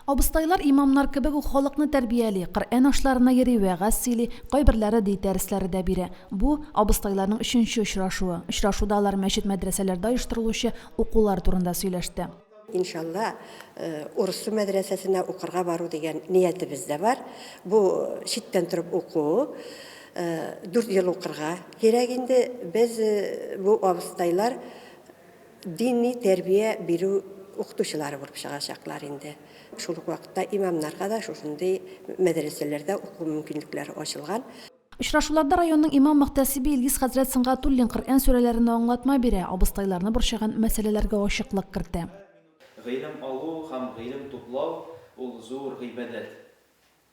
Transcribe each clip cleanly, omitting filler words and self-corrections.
Абыстайлар имамнар кебек үк халыкны тәрбияли, Коръән ашларына йөри, вәгазь сөйли, кайберләре ди дәресләре дә бирә. Бу абыстайларның 3нче очрашуы. Очрашуда алар мәчет-мәдрәсәләрдә оештырылучы укулар турында сөйләште. İnşallah Uruslu medresesine okurga baru деген niyetimiz de var. Bu şitten turup oku, 4 yıl okurga gerekinde biz bu abıstaylar dini terbiye biru okutuşuları bulup çıkacaklar indi. Şuluk vakitte imamlarga da şuşunday medreselerde oku mümkünlükleri açılgan. Очрашуларда районның имам мөхтәсибе Илгиз хәзрәт Сыңгатуллин Коръән сүрәләренә аңлатма бирә, абыстайларны борчыган мәсьәләләргә ачыклык кертә. Гыйлем алу һәм гыйлем туплау ул зур гыйбадәт.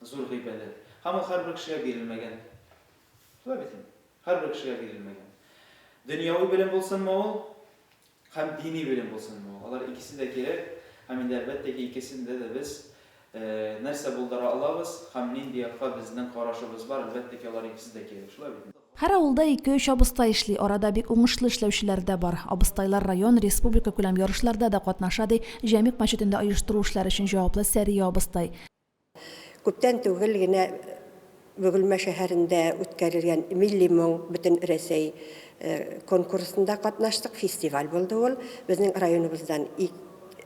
Зур гыйбадәт. Һәм ул һәрбер кешегә бирелмәгән. Шулай бит. Һәрбер кешегә бирелмәгән. Дөньяви белем булсынмы ул, һәм дини белем булсынмы ул. Алар икесе дә кирәк. Һәм инде әлбәттә икесендә дә без нәрсә булдыра алабыз, һәм нинди якка безнең карашыбыз бар, әлбәттә алар икесе дә кирәк. Шулай бит. Һәр авылда 2-3 абыстай эшли, арада бик уңышлы эшләүчеләр дә бар. Абыстайлар район, республика күләм ярышларда да катнаша ди, Җәмигъ мәчетендә оештыру эшләре өчен җаваплы Сәрия абыстай. Күптән түгел генә Бөгелмә шәһәрендә үткәрелгән милли моң бөтен Рәсәй конкурсында катнаштык, фестиваль булды ул. Безнең районыбыздан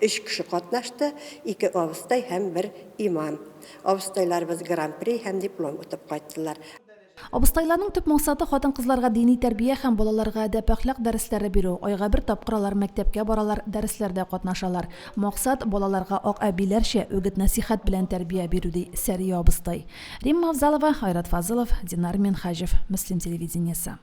3 кеше катнашты, 2 абыстай һәм 1 имам. Абыстайларыбыз гран-при һәм диплом утып кайттылар. Абыстайларның төп максаты хатын-кызларга дини тәрбия һәм балаларга әдәп-әхлак дәресләре бирү. Айга бер тапкыр алар мәктәпкә баралар, дәресләрдә катнашалар. Максат балаларга ак әбиләрчә үгет-насихат белән тәрбия бирү ди Сәрия абыстай. Римма Авзалова, Айрат Фазылов, Динар Минхаҗев, Мөслим телевидениесе.